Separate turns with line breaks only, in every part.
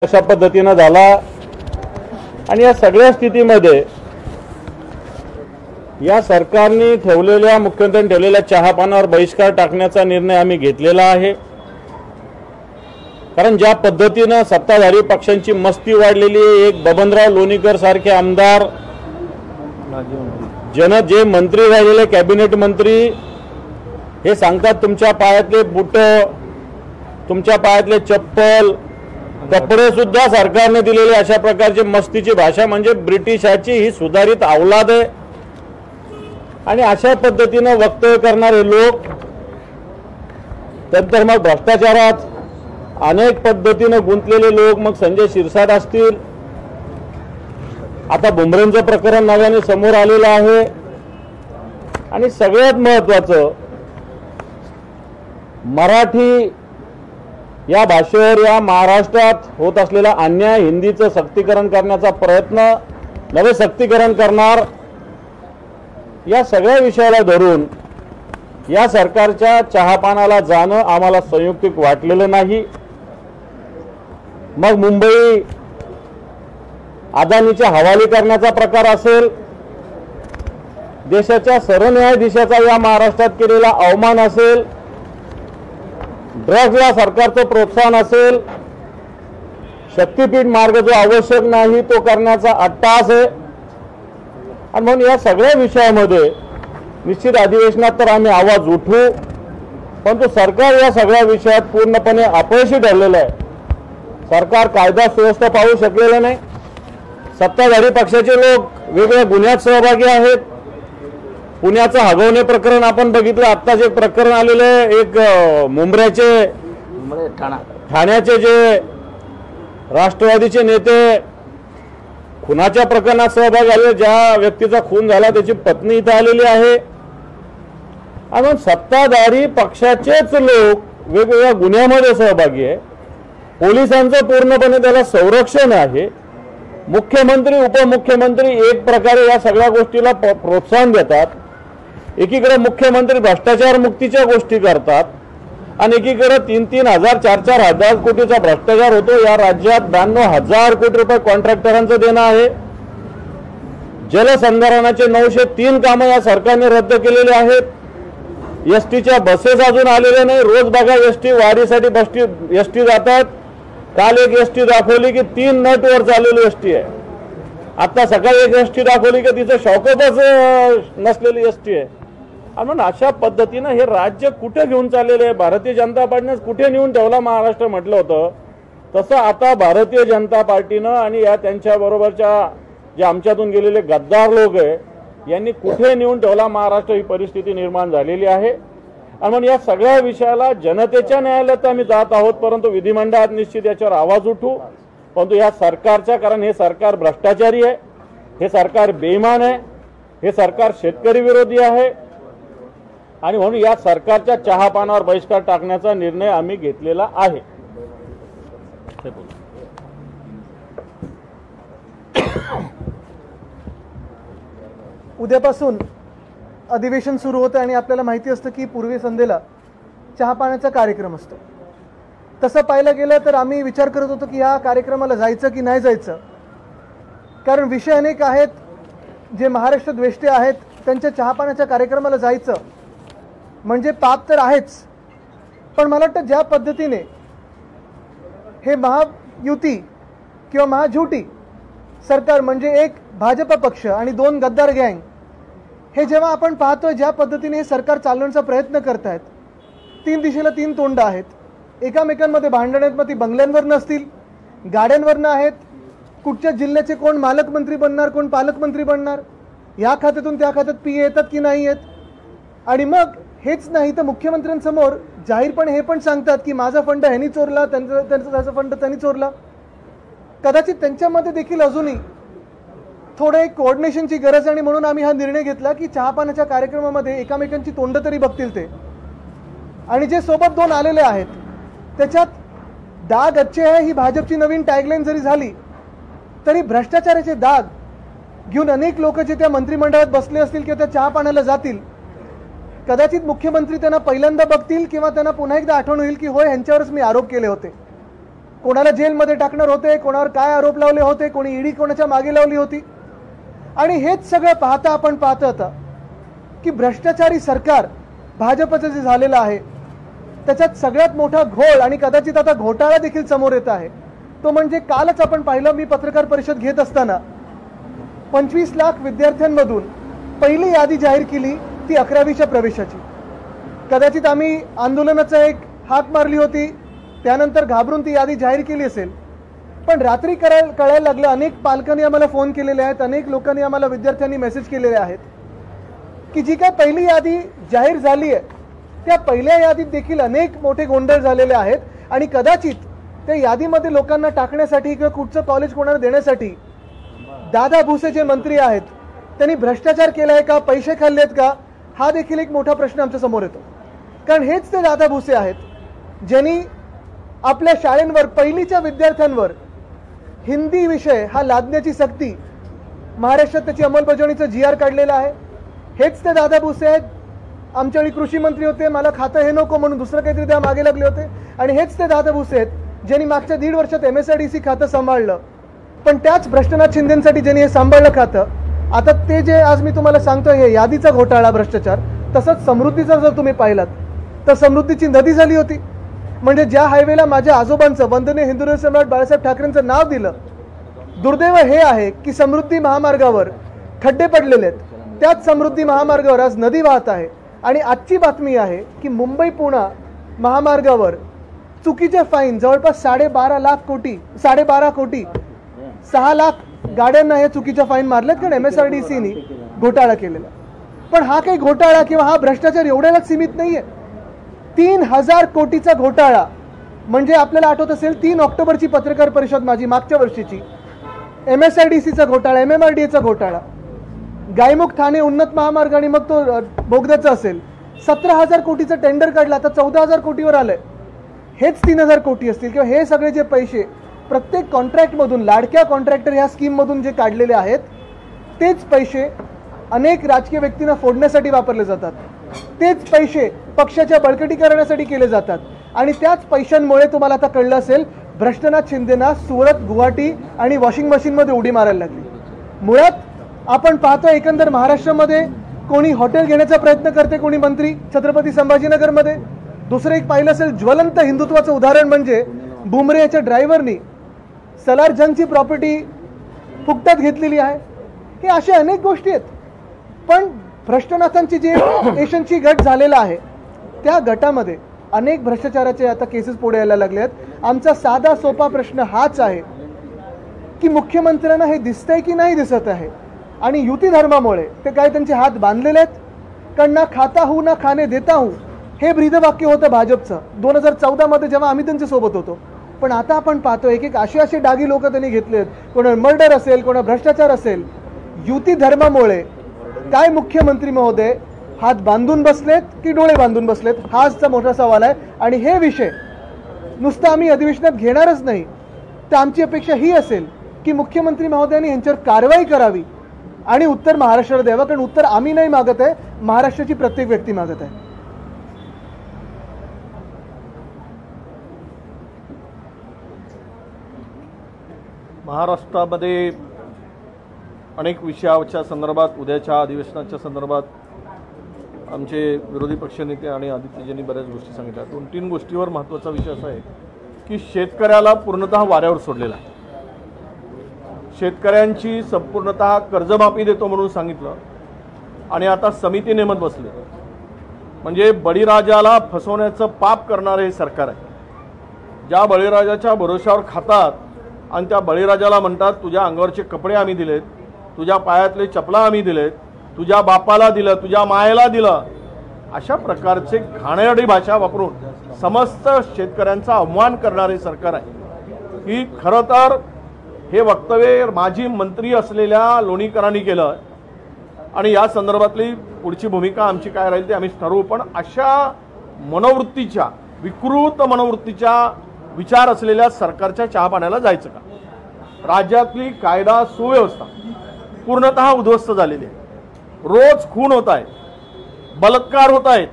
अशा पद्धतीने झाला आणि या सगळ्या स्थितीमध्ये या सरकारने ठेवलेल्या मुख्यमंत्र्यांनी ठेवलेल्या चहापानावर बहिष्कार टाकण्याचा निर्णय आम्ही घेतलेला आहे। कारण ज्या पद्धतीने सत्ताधारी पक्षांची मस्ती वाढलेली आहे, एक बबनराव लोणीकर सारखे आमदार जे मंत्री राहिलेले कॅबिनेट मंत्री हे सांगतात तुमच्या पायातले बूट, तुमच्या पायातले चप्पल, कपडे सुद्धा सरकारने दिलेले, अशा प्रकारची मस्तीची भाषा म्हणजे ब्रिटिशाची ही सुधारित अवलाद आहे। आणि अशा पद्धतीने वक्तव्य करणारे लोक नंतर मग भ्रष्टाचारात अनेक पद्धतीने गुंतलेले लोक, मग संजय शिरसाट असतील, आता बुमरेंचं प्रकरण नव्याने समोर आलेलं आहे। आणि सगळ्यात महत्त्वाचं, मराठी या भाषेवर या महाराष्ट्रात होत असलेला अन्याय, हिंदीचं सक्तीकरण करण्याचा प्रयत्न, नवे सक्तीकरण करणार, या सगळ्या विषयाला धरून या सरकारच्या चहापानाला जाणं आम्हाला संयुक्तिक वाटलेलं नाही। मग मुंबई अदानीच्या हवाली करण्याचा प्रकार असेल, देशाच्या सरन्यायाधीशाचा या महाराष्ट्रात केलेला अवमान असेल, ड्रग्जला सरकारचं प्रोत्साहन असेल, शक्तीपीठ मार्ग जो आवश्यक नाही तो करण्याचा अट्टाहास आहे। आणि म्हणून या सगळ्या विषयामध्ये निश्चित अधिवेशनात तर आम्ही आवाज उठवू, परंतु सरकार या सगळ्या विषयात पूर्णपणे अपयशी ठरलेलं आहे। सरकार कायदा सुव्यवस्था पाहू शकलेलं नाही। सत्ताधारी पक्षाचे लोक वेगवेगळ्या गुन्ह्यात सहभागी आहेत। पुण्याचं हगवणे प्रकरण आपण बघितलं, आत्ताच एक प्रकरण आलेलं आहे, एक मुंबऱ्याचे ठाण्याचे जे राष्ट्रवादीचे नेते खुनाच्या प्रकरणात सहभागी आले, ज्या व्यक्तीचा खून झाला त्याची पत्नी इथं आलेली आहे। आणि सत्ताधारी पक्षाचेच लोक वेगवेगळ्या गुन्ह्यामध्ये सहभागी आहे। पोलिसांचं पूर्णपणे त्याला संरक्षण आहे। मुख्यमंत्री उपमुख्यमंत्री एक प्रकारे या सगळ्या गोष्टीला प्रोत्साहन देतात। एकीकडे मुख्यमंत्री भ्रष्टाचार मुक्तीच्या गोष्टी करतात आणि एकीकडे 3,000 4,000 कोटीचा भ्रष्टाचार होतो। या राज्यात 92,000 कोटी रुपये कॉन्ट्रॅक्टरांचं देणं आहे। जलसंधारणाचे 903 कामं या सरकारने रद्द केलेले आहेत। एसटीच्या बसेस अजून आलेल्या नाही। रोज बघा एसटी वारीसाठी एसटी जातात। काल एक एसटी दाखवली की 3 नटवर चाललेली एसटी आहे। आता सकाळी एक एसटी दाखवली की तिचं शौकतच नसलेली एसटी आहे। म्हणून अशा पद्धतीने हे राज्य कुठे घेऊन चाललेले आहे, भारतीय जनता पार्टीने कुठे नेऊन ठेवला महाराष्ट्र म्हटलं होतं, तसं आता भारतीय जनता पार्टीनं आणि या त्यांच्या बरोबरच्या जे आमच्यातून गेलेले गद्दार लोक आहे यांनी कुठे नेऊन ठेवला महाराष्ट्र, ही परिस्थिती निर्माण झालेली आहे। आणि म्हणून या सगळ्या विषयाला जनतेच्या न्यायालयात आम्ही जात आहोत, परंतु विधिमंडळात निश्चित याच्यावर आवाज उठू। परंतु या सरकारच्या, कारण हे सरकार भ्रष्टाचारी आहे, हे सरकार बेईमान आहे, हे सरकार शेतकरी विरोधी आहे आणि म्हणून या सरकारच्या चहापानावर बहिष्कार टाकण्याचा निर्णय आम्ही घेतलेला आहे।
उद्यापासून अधिवेशन सुरू होतं आणि आपल्याला माहिती असतं की पूर्वी संध्येला चहापाण्याचा कार्यक्रम असतो। तसं पाहायला गेलं तर आम्ही विचार करत होतो की या कार्यक्रमाला जायचं की नाही जायचं, कारण विषय अनेक आहेत। जे महाराष्ट्र द्वेष्टे आहेत त्यांच्या चहापाण्याच्या कार्यक्रमाला जायचं म्हणजे पाप तर आहेच, पण मला वाटतं ज्या पद्धतीने हे महायुती किंवा महाझुटी सरकार म्हणजे एक भाजप पक्ष आणि 2 गद्दार गँग, हे जेव्हा आपण पाहतोय ज्या पद्धतीने हे सरकार चालवण्याचा प्रयत्न करतायत, 3 दिशेला 3 तोंड आहेत, एकामेकांमध्ये भांडण आहेत। मग ती बंगल्यांवर नसतील, गाड्यांवरनं आहेत, कुठच्या जिल्ह्याचे कोण मालकमंत्री बनणार, कोण पालकमंत्री बनणार, या खात्यातून त्या खात्यात पी येतात की नाही येत। आणि मग हेच नाही तर मुख्यमंत्र्यांसमोर जाहीरपणे हे पण सांगतात की माझा फंड ह्यांनी चोरला, त्यांचा फंड त्यांनी चोरला। कदाचित त्यांच्यामध्ये देखील अजूनही थोडं एक कोऑर्डिनेशनची गरज आहे आणि म्हणून आम्ही हा निर्णय घेतला की चहापानाच्या कार्यक्रमामध्ये एकामेकांची तोंड तरी बघतील ते। आणि जे सोबत 2 आलेले आहेत त्याच्यात डाग अच्छे आहे ही भाजपची नवीन टॅगलाईन जरी झाली तरी भ्रष्टाचाराचे डाग घेऊन अनेक लोक जे त्या मंत्रिमंडळात बसले असतील किंवा त्या चहापानाला जातील, कदाचित मुख्यमंत्री त्यांना पहिल्यांदा बघतील किंवा त्यांना पुन्हा एकदा आठवण होईल की होय ह्यांच्यावरच मी आरोप केले होते। कोणाला जेलमध्ये टाकणार होते, कोणावर काय आरोप लावले होते, कोणी ईडी कोणाच्या मागे लावली होती। आणि हेच सगळं पाहता आपण पाहत होता की भ्रष्टाचारी सरकार भाजपचं जे झालेलं आहे त्याच्यात सगळ्यात मोठा घोळ आणि कदाचित आता घोटाळा देखील समोर येत आहे। तो म्हणजे कालच आपण पाहिलं, मी पत्रकार परिषद घेत असताना 25 लाख विद्यार्थ्यांमधून पहिली यादी जाहीर केली ती 11वीच्या प्रवेशाची। कदाचित आम्ही आंदोलनाचा एक हाक मारली होती, त्यानंतर घाबरून ती यादी जाहीर केली असेल, पण रात्री कळायला लागलं, अनेक पालकांनी आम्हाला फोन केलेले आहेत, अनेक लोकांनी आम्हाला विद्यार्थ्यांनी मेसेज केलेले आहेत की जी काय पहिली यादी जाहीर झाली आहे त्या पहिल्या यादीत देखील अनेक मोठे गोंधळ झालेले आहेत आणि कदाचित त्या यादीमध्ये लोकांना टाकण्यासाठी किंवा कुठचं कॉलेज कोणाला देण्यासाठी दादा भुसे जे मंत्री आहेत त्यांनी भ्रष्टाचार केलाय का, पैसे खाल्लेत का, हा देखील एक मोठा प्रश्न आमच्या समोर येतो। कारण हेच ते दादा भुसे आहेत ज्यांनी आपल्या शाळेंवर पहिलीच्या विद्यार्थ्यांवर हिंदी विषय हा लादण्याची सक्ती महाराष्ट्रात त्याची अंमलबजावणीचं GR काढलेलं आहे। हेच ते दादा भुसे आहेत, आमच्या वेळी कृषी मंत्री होते, मला खातं हे नको म्हणून दुसरं काहीतरी त्या मागे लागले होते। आणि हेच ते दादा भुसे आहेत ज्यांनी मागच्या 1.5 वर्षात MSIDC खातं सांभाळलं, पण त्याच भ्रष्टनाथ शिंदेसाठी ज्यांनी हे सांभाळलं खातं, आता ते जे आज मी तुम्हाला सांगतोय हे यादीचा घोटाळा भ्रष्टाचार, तसंच समृद्धीचा जर तुम्ही पाहिलात तर समृद्धीची नदी झाली होती। म्हणजे ज्या हायवेला माझ्या आजोबांचं वंदनीय हिंदू सम्राट बाळासाहेब ठाकरेंचं नाव दिलं, दुर्दैव हे आहे की समृद्धी महामार्गावर खड्डे पडलेले आहेत, त्याच समृद्धी महामार्गावर आज नदी वाहत आहे। आणि आजची बातमी आहे की मुंबई पुणे महामार्गावर चुकीचे फाईन जवळपास 12.5 कोटी 6 लाख गाड्यांना हे चुकीच्या फाईन मारलेत कारण MSRDCनी घोटाळा केलेला। पण हा काही घोटाळा किंवा हा भ्रष्टाचार एवढ्यालाच सीमित नाहीये, 3000 कोटीचा घोटाळा। म्हणजे आपल्याला आठवत असेल 3 ऑक्टोबरची पत्रकार परिषद माझी मागच्या वर्षीची, MSIDCचा घोटाळा, MMRDAचा घोटाळा, गायमुख ठाणे उन्नत महामार्ग आणि मग तो बोगद्याचा असेल, 17,000 कोटीचं टेंडर काढलं, आता 14,000 कोटीवर आलंय। हेच 3,000 कोटी असतील किंवा हे सगळे जे पैसे प्रत्येक कॉन्ट्रॅक्टमधून, लाडक्या कॉन्ट्रॅक्टर ह्या स्कीममधून जे काढलेले आहेत तेच पैसे अनेक राजकीय व्यक्तींना फोडण्यासाठी वापरले जातात, तेच पैसे पक्षाच्या बळकटीकरणासाठी केले जातात। आणि त्याच पैशांमुळे तुम्हाला आता कळलं असेल भ्रष्टनाथ शिंदेना सुरत, गुवाहाटी आणि वॉशिंग मशीनमध्ये उडी मारायला लागली। मुळात आपण पाहतो एकंदर महाराष्ट्रामध्ये कोणी हॉटेल घेण्याचा प्रयत्न करते, कोणी मंत्री छत्रपती संभाजीनगरमध्ये। दुसरं एक पाहिलं असेल ज्वलंत हिंदुत्वाचं उदाहरण म्हणजे बुमरे याच्या ड्रायव्हरनी सलारजंगची प्रॉपर्टी फुकटात घेतलेली आहे। हे अशा अनेक गोष्टी आहेत, पण भ्रष्टनाथांची जे एशनची गट झालेला आहे त्या गटामध्ये अनेक भ्रष्टाचाराचे आता केसेस पुढे यायला लागले आहेत। आमचा साधा सोपा प्रश्न हाच आहे की मुख्यमंत्र्यांना हे दिसतंय की नाही दिसत आहे, आणि युती धर्मामुळे ते काय त्यांचे हात बांधलेले आहेत, कारण ना खाता हूं ना खाणे देता हूं हे ब्रीदवाक्य होतं भाजपचं 2014 मध्ये जेव्हा आम्ही त्यांच्या सोबत होतो। पण आता आपण पाहतोय एक असे डागी लोक त्यांनी घेतलेत, कोणा मर्डर असेल, कोणा भ्रष्टाचार असेल, युती धर्मामुळे काय मुख्यमंत्री महोदय हात बांधून बसलेत की डोळे बांधून बसलेत, हाच मोठा सवाल आहे। आणि हे विषय नुसतं आम्ही अधिवेशनात घेणारच नाही, तर आमची अपेक्षा ही असेल की मुख्यमंत्री महोदयांनी यांच्यावर कारवाई करावी आणि उत्तर महाराष्ट्राला द्यावं, कारण उत्तर आम्ही नाही मागत आहे, महाराष्ट्राची प्रत्येक व्यक्ती मागत आहे।
महाराष्ट्रामध्ये अनेक विषयाच्या संदर्भात उद्याच्या अधिवेशनाच्या संदर्भात आमचे विरोधी पक्षनेते आणि आदित्यजींनी बऱ्याच गोष्टी सांगितल्या। 2-3 गोष्टीवर महत्त्वाचा विषय असा आहे की शेतकऱ्याला पूर्णतः वाऱ्यावर सोडलेला आहे। शेतकऱ्यांची संपूर्णतः कर्जमाफी देतो म्हणून सांगितलं आणि आता समिती नेमत बसले, म्हणजे बळीराजाला फसवण्याचं पाप करणारे हे सरकार आहे। ज्या बळीराजाच्या भरोशावर खातात आणि त्या बळीराजाला म्हणतात तुझ्या अंगावरचे कपडे आम्ही दिलेत, तुझ्या पायातले चपला आम्ही दिलेत, तुझ्या बापाला दिलं, तुझ्या मायेला दिलं, अशा प्रकारचे घाणेरडी भाषा वापरून समस्त शेतकऱ्यांचा अवमान करणारे सरकार आहे। ही खरं तर हे वक्तव्य माजी मंत्री असलेल्या लोणीकरांनी केलं आणि या संदर्भातली पुढची भूमिका आमची काय राहील ते आम्ही ठरवू। पण अशा मनोवृत्तीच्या, विकृत मनोवृत्तीच्या विचार असलेल्या सरकारच्या चहापाण्याला जायचं का? राज्यातली कायदा सुव्यवस्था पूर्णतः उद्ध्वस्त झालेली आहे, रोज खून होत आहेत, बलात्कार होत आहेत,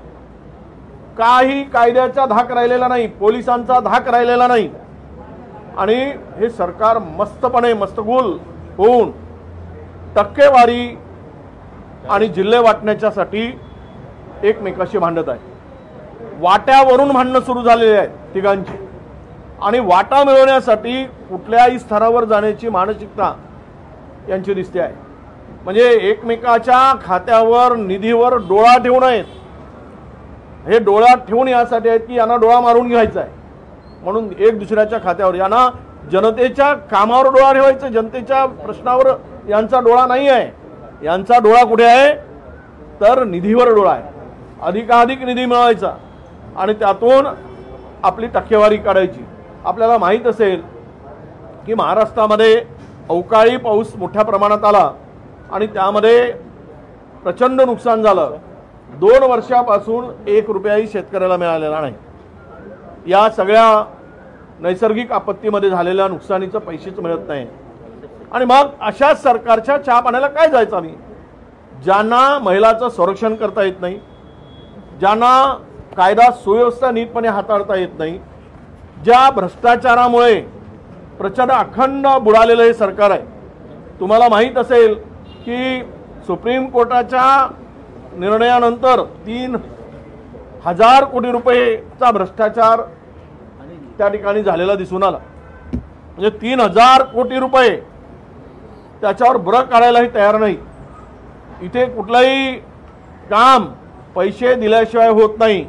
काही कायद्याचा धाक राहिलेला नाही, पोलिसांचा धाक राहिलेला नाही। आणि हे सरकार मस्तपणे मस्तगुल होऊन टक्केवारी आणि जिल्हे वाटण्याच्यासाठी एकमेकाशी भांडत आहे. वाट्यावरून भांडणं सुरू झालेली आहेत तिघांची आणि वाटा मिळवण्यासाठी कुठल्याही स्तरावर जाण्याची मानसिकता यांची दिसते आहे. म्हणजे एकमेकाच्या खात्यावर निधीवर डोळा ठेवू नयेत. हे डोळा ठेवून यासाठी आहेत की यांना डोळा मारून घ्यायचा आहे म्हणून एक दुसऱ्याच्या खात्यावर. यांना जनतेच्या कामावर डोळा ठेवायचा, जनतेच्या प्रश्नावर यांचा डोळा नाही आहे. यांचा डोळा कुठे आहे तर निधीवर डोळा आहे. अधिकाधिक निधी मिळवायचा आणि त्यातून आपली टक्केवारी काढायची. आपल्याला माहीत असेल की महाराष्ट्रामध्ये अवकाळी पाऊस मोठ्या प्रमाणात आला आणि त्यामध्ये प्रचंड नुकसान झालं. 2 वर्षापासून 1 रुपयाही शेतकऱ्याला मिळालेला नाही. या सगळ्या नैसर्गिक आपत्तीमध्ये झालेल्या नुकसानीचं पैसेच मिळत नाही. आणि मग अशा सरकारच्या चहा पाण्याला काय जायचं आम्ही? ज्यांना महिलाचं संरक्षण करता येत नाही, ज्यांना कायदा सुव्यवस्था नीटपणे हाताळता येत नाही, ज्या भ्रष्टाचारामुळे प्रचंड अखंड बुडालेलं हे सरकार आहे. तुम्हाला माहीत असेल की सुप्रीम कोर्टाच्या निर्णयानंतर 3,000 कोटी रुपयेचा भ्रष्टाचार त्या ठिकाणी झालेला दिसून आला. म्हणजे 3,000 कोटी रुपये त्याच्यावर ब्र काढायलाही तयार नाही. इथे कुठलंही काम पैसे दिल्याशिवाय होत नाही.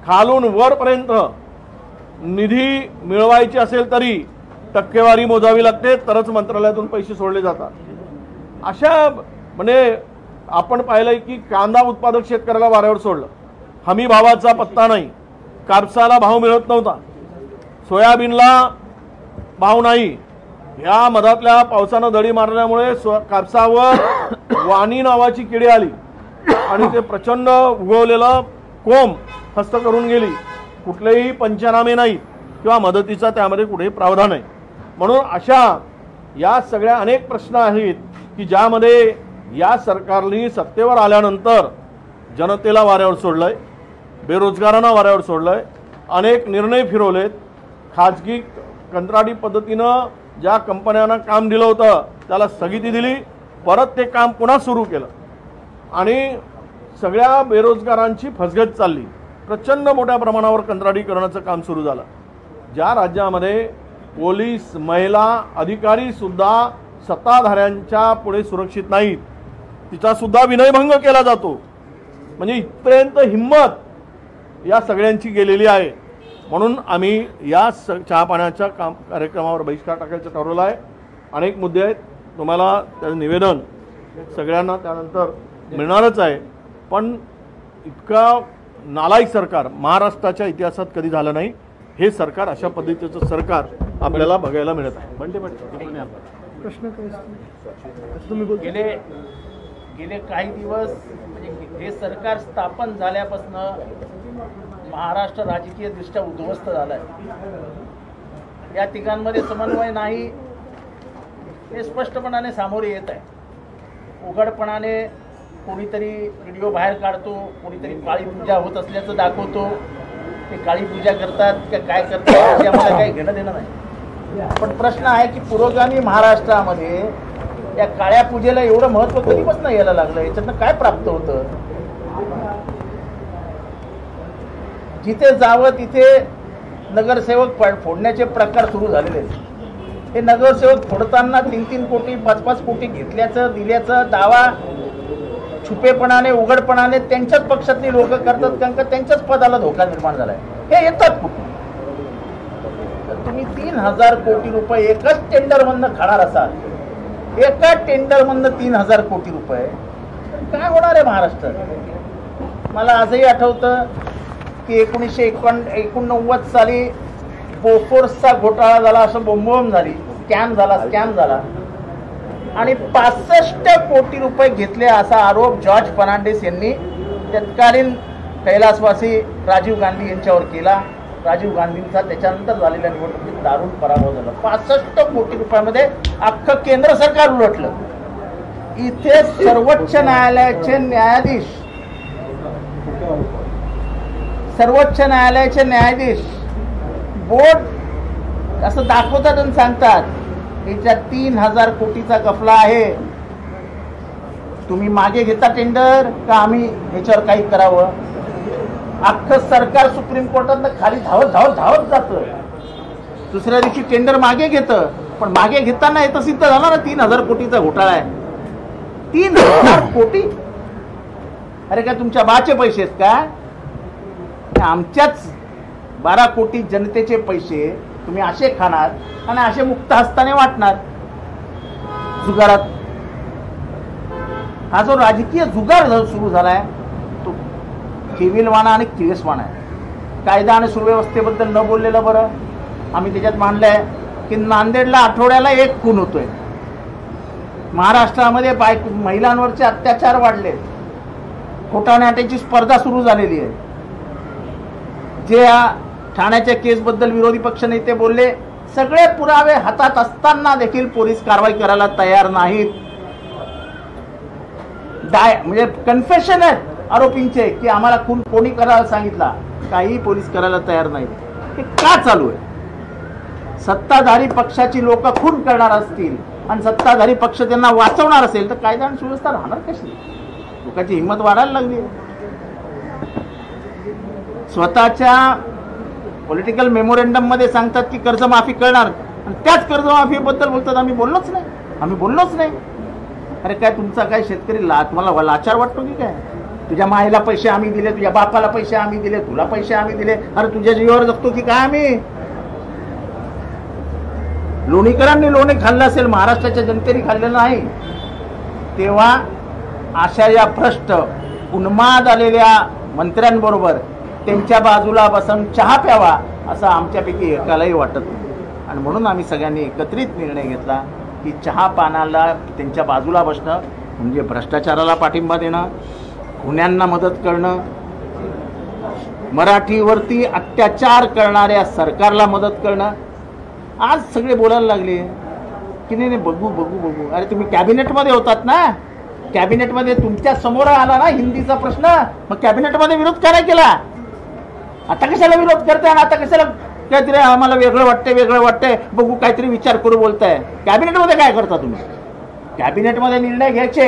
खालून वरपर्यंत निधी मिळवायची असेल तरी टक्केवारी मोजावी लागते, तरच मंत्रालयातून पैसे सोडले जातात. अशा म्हणजे आपण पाहिलंय की कांदा उत्पादक शेतकऱ्याला वाऱ्यावर सोडलं. हमी भावाचा पत्ता नाही. कापसाला भाव मिळत नव्हता, सोयाबीनला भाव नाही. ह्या मधातल्या पावसानं दडी मारल्यामुळे कापसावर वाणी नावाची किडी आली आणि ते प्रचंड उगवलेलं कोंब हस्त करून गेली. कुठलेही पंचनामे नाही किंवा मदतीचा त्यामध्ये कुठेही प्रावधान नाही. म्हणून अशा या सगळ्या अनेक प्रश्न आहेत की ज्यामध्ये या सरकारने सत्तेवर आल्यानंतर जनतेला वाऱ्यावर सोडलंय, बेरोजगारांना वाऱ्यावर सोडलंय, अनेक निर्णय फिरवलेत. खाजगी कंत्राटी पद्धतीनं ज्या कंपन्यांना काम दिलं होतं त्याला स्थगिती दिली, परत ते काम पुन्हा सुरू केलं आणि सगळ्या बेरोजगारांची फसगत चालली. प्रचंड मोठ्या प्रमाणावर कंत्राटीकरणाचं काम सुरू झालं. ज्या राज्यामध्ये पोलीस, महिला अधिकारी सुद्धा सत्ताधाऱ्यांच्या पुढे सुरक्षित नाहीत, तिचा सुद्धा विनयभंग केला जातो. म्हणजे इथपर्यंत हिंमत या सगळ्यांची गेलेली आहे. म्हणून आम्ही या चहा पाण्याच्या कार्यक्रमावर बहिष्कार टाकायचं ठरवलं आहे. अनेक मुद्दे आहेत, तुम्हाला त्याचं निवेदन सगळ्यांना त्यानंतर मिळणारच आहे. पण इतका नालायक सरकार महाराष्ट्राच्या इतिहासात कधी झालं नाही. हे सरकार, अशा पद्धतीचं सरकार आपल्याला बघायला मिळत आहे.
प्रश्न
तुम्ही गेले काही दिवस म्हणजे हे सरकार स्थापन झाल्यापासून महाराष्ट्र राजकीय दृष्ट्या उद्ध्वस्त झालाय. या तिघांमध्ये समन्वय नाही हे स्पष्टपणाने सामोरे येत आहे. उघडपणाने कोणीतरी व्हिडिओ बाहेर काढतो, कोणीतरी काळी पूजा होत असल्याचं दाखवतो. ते काळी पूजा करतात की काय करतात याची आम्हाला काही घेणं देणं नाही. पण प्रश्न आहे की पुरोगामी महाराष्ट्रामध्ये या काळ्या पूजेला एवढं महत्त्व कधीपासून यायला लागलं? याच्यातनं काय प्राप्त होतं? जिथे जावं तिथे नगरसेवक फोडण्याचे प्रकार सुरू झालेले आहेत. हे नगरसेवक फोडताना 3-3 कोटी 5-5 कोटी घेतल्याचं दिल्याचं दावा छुपेपणाने उघडपणाने त्यांच्याच पक्षातली लोक करतात, कारण का त्यांच्याच पदाला धोका निर्माण झालाय. हे येतात कुठून? तर तुम्ही 3,000 कोटी रुपये एकाच टेंडरमधनं खाणार असाल, एका टेंडरमधनं 3,000 कोटी रुपये, काय होणार आहे महाराष्ट्रात? मला आजही आठवतं की 1989 साली बोफोर्सचा घोटाळा झाला, असं बोंबोंब झाली, स्कॅम झाला आणि 65 कोटी रुपये घेतले असा आरोप जॉर्ज फर्नांडिस यांनी तत्कालीन कैलासवासी राजीव गांधी यांच्यावर केला. राजीव गांधींचा त्याच्यानंतर झालेल्या निवडणुकीत दारुण पराभव झाला. 65 कोटी रुपयामध्ये अख्खं केंद्र सरकार उलटलं. इथे सर्वोच्च न्यायालयाचे न्यायाधीश बोर्ड असं दाखवतात आणि सांगतात याच्यात 3,000 कोटीचा गफला आहे. तुम्ही मागे घेता टेंडर का आम्ही ह्याच्यावर काही करावं? अख्खं सरकार सुप्रीम कोर्टात खाली धावत धावत धावत जातं. दुसऱ्या दिवशी टेंडर मागे घेतं, पण मागे घेताना हे तर सिद्ध झालं ना 3,000 कोटीचा घोटाळा आहे. 3,000 कोटी? अरे काय तुमच्या बाचे पैसे आहेत का? आमच्याच 12 कोटी जनतेचे पैसे तुम्ही असे खाणार आणि असे मुक्त हस्ताने वाटणार जुगारात. हा जो राजकीय जुगार सुरू झालाय तो केविलवाणा आणि किळसवाणा आहे. कायदा आणि सुव्यवस्थेबद्दल न बोललेलं बरं. आम्ही त्याच्यात मांडलंय की नांदेडला आठवड्याला 1 खून होतोय. महाराष्ट्रामध्ये महिलांवरचे अत्याचार वाढले. खोटानाट्याची स्पर्धा सुरू झालेली आहे. जे ठाण्याच्या केसबद्दल विरोधी पक्षनेते बोलले, सगळे पुरावे हातात असताना देखील पोलीस कारवाई करायला तयार नाहीत. म्हणजे कन्फेशन आहेत आरोपींचे की आम्हाला खून कोणी करायला सांगितला, काही पोलीस करायला तयार नाहीत. हे का चालू आहे? सत्ताधारी पक्षाची लोक खून करणार असतील आणि सत्ताधारी पक्ष त्यांना वाचवणार असेल तर कायदा आणि सुव्यवस्था राहणार कशी? लोकांची हिंमत वाढायला लागली. स्वतःच्या पॉलिटिकल मेमोरेंडम मध्ये सांगतात की कर्जमाफी करणार आणि त्याच कर्जमाफीबद्दल बोलतात आम्ही बोललोच नाही. अरे काय तुमचा काय शेतकरी तुम्हाला लाचार वाटतो की काय? तुझ्या मायला पैसे आम्ही दिले, तुझ्या बापाला पैसे आम्ही दिले, तुला पैसे आम्ही दिले. अरे तुझ्या जीवावर जगतो की काय आम्ही? लोणीकरांनी लोणी खाल्लं असेल, महाराष्ट्राच्या जनतेने खाल्लेलं नाही. तेव्हा अशा या भ्रष्ट उन्माद आलेल्या मंत्र्यांबरोबर त्यांच्या बाजूला बसून चहा प्यावा असं आमच्यापैकी एकालाही वाटत नाही. आणि म्हणून आम्ही सगळ्यांनी एकत्रित निर्णय घेतला की चहा पानाला त्यांच्या बाजूला बसणं म्हणजे भ्रष्टाचाराला पाठिंबा देणं, गुन्ह्यांना मदत करणं, मराठीवरती अत्याचार करणाऱ्या सरकारला मदत करणं. आज सगळे बोलायला लागले की नाही बघू. अरे तुम्ही कॅबिनेटमध्ये होतात ना, कॅबिनेटमध्ये तुमच्या समोर आला ना हिंदीचा प्रश्न, मग कॅबिनेटमध्ये विरोध काय केला? आता कशाला विरोध करताय? आता कशाला काहीतरी आम्हाला वेगळं वाटतंय बघू काहीतरी विचार करू बोलताय? कॅबिनेटमध्ये काय करता तुम्ही? कॅबिनेटमध्ये निर्णय घ्यायचे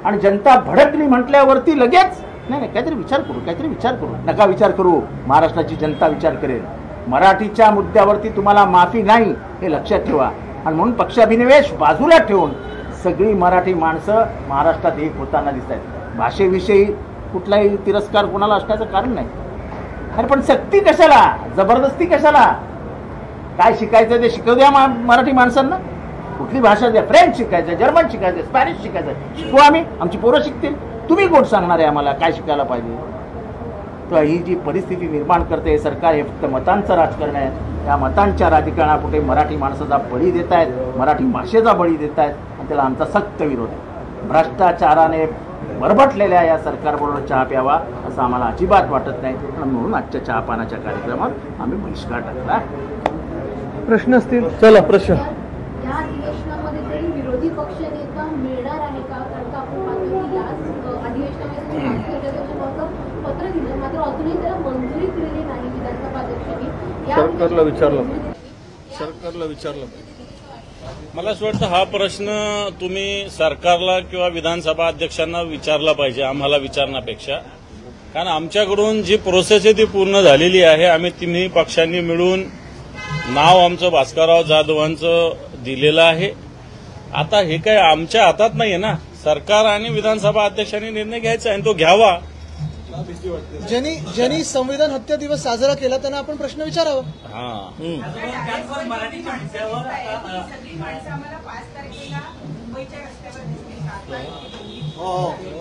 आणि जनता भडकली म्हटल्यावरती लगेच नाही काहीतरी विचार करू. नका विचार करू, महाराष्ट्राची जनता विचार करेल. मराठीच्या मुद्द्यावरती तुम्हाला माफी नाही हे लक्षात ठेवा. आणि म्हणून पक्षाभिनिवेश बाजूला ठेवून सगळी मराठी माणसं महाराष्ट्रात एक होताना दिसत आहेत. भाषेविषयी कुठलाही तिरस्कार कोणाला असण्याचं कारण नाही. अरे पण सक्ती कशाला, जबरदस्ती कशाला? काय शिकायचं ते शिकवू द्या मराठी माणसांना. कुठली भाषा द्या, फ्रेंच शिकायचं, जर्मन शिकायचं, स्पॅनिश शिकायचं, शिकू आम्ही, आमची पोरं शिकतील. तुम्ही कोण सांगणार आहे आम्हाला काय शिकायला पाहिजे? तर ही जी परिस्थिती निर्माण करते हे सरकार, हे फक्त मतांचं राजकारण आहे. या मतांच्या राजकारणापुढे मराठी माणसाचा बळी देत आहेत, मराठी भाषेचा बळी देत आहेत आणि त्याला आमचा सक्त विरोध आहे. भ्रष्टाचाराने बरबटलेल्या या सरकारबरोबर चहा प्यावा असं आम्हाला अजिबात वाटत नाही. म्हणून आजच्या चहापानाच्या कार्यक्रमात आम्ही बहिष्कार टाकला.
प्रश्न असतील?
चला प्रश्न.
या अधिवेशनामध्ये तरी विरोधी पक्ष नेता मिळणार आहे का? कारण का आपण पाहतो की याच अधिवेशनामध्ये पत्र दिलं मात्र अजूनही त्याला मंजुरी दिलेली नाही विधानसभा अध्यक्षांनी.
सरकारला विचारलं
मला असं वाटतं हा प्रश्न तुम्ही सरकारला किंवा विधानसभा अध्यक्षांना विचारला पाहिजे, आम्हाला विचारण्यापेक्षा. कारण आमच्याकडून जी प्रोसेस आहे ती पूर्ण झालेली आहे. आम्ही तिन्ही पक्षांनी मिळून नाव आमचं भास्करराव जाधवांचं दिलेलं आहे. आता हे काय आमच्या हातात नाहीये ना, सरकार आणि विधानसभा अध्यक्षांनी निर्णय घ्यायचा आहे आणि तो घ्यावा.
ज्यांनी संविधान हत्या दिवस साजरा केला त्यांना आपण प्रश्न विचारावा.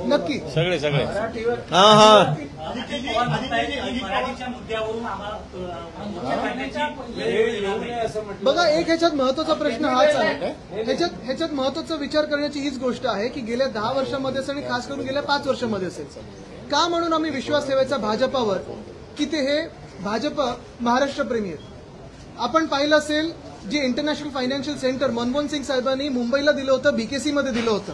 नक्की
सगळे
बघा, एक ह्याच्यात महत्वाचा प्रश्न हाच आहे. ह्याच्यात महत्वाचा विचार करण्याची हीच गोष्ट आहे की गेल्या 10 वर्षांमध्ये असेल आणि खास करून गेल्या 5 वर्षांमध्ये असेल, का म्हणून आम्ही विश्वास ठेवायचा भाजपावर की ते हे भाजप महाराष्ट्रप्रेमी आहेत. आपण पाहिलं असेल जे international financial centre Manmohan Singh साहेबांनी मुंबईला दिलं होतं, बीकेसी मध्ये दिलं होतं,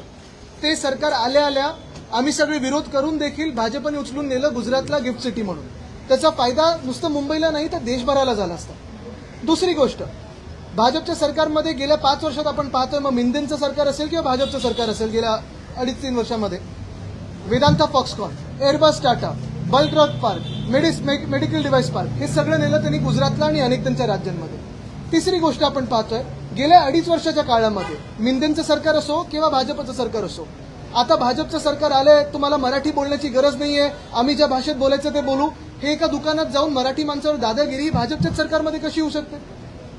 ते सरकार आल्या आम्ही सगळे विरोध करून देखील भाजपने उचलून नेलं गुजरातला गिफ्ट सिटी म्हणून. त्याचा फायदा नुसतं मुंबईला नाही तर देशभराला झाला असता. दुसरी गोष्ट, भाजपच्या सरकारमध्ये गेल्या 5 वर्षात आपण पाहतोय, मग मिंदेंचं सरकार असेल किंवा भाजपचं सरकार असेल गेल्या 2.5-3 वर्षामध्ये, Vedanta Foxconn, Airbus Tata, bulk park, medical device park, हे सगळं नेलं त्यांनी गुजरातला आणि अनेक त्यांच्या राज्यांमध्ये. तिसरी गोष्ट आपण पाहतोय, गेल्या 2.5 वर्षाच्या काळामध्ये मिंदेंचं सरकार असो किंवा भाजपचं सरकार असो, आता भाजपचं सरकार आलंय, तुम्हाला मराठी बोलण्याची गरज नाहीये, आम्ही ज्या भाषेत बोलायचं ते बोलू, हे एका दुकानात जाऊन मराठी माणसावर दादागिरी भाजपच्याच सरकारमध्ये कशी होऊ शकते?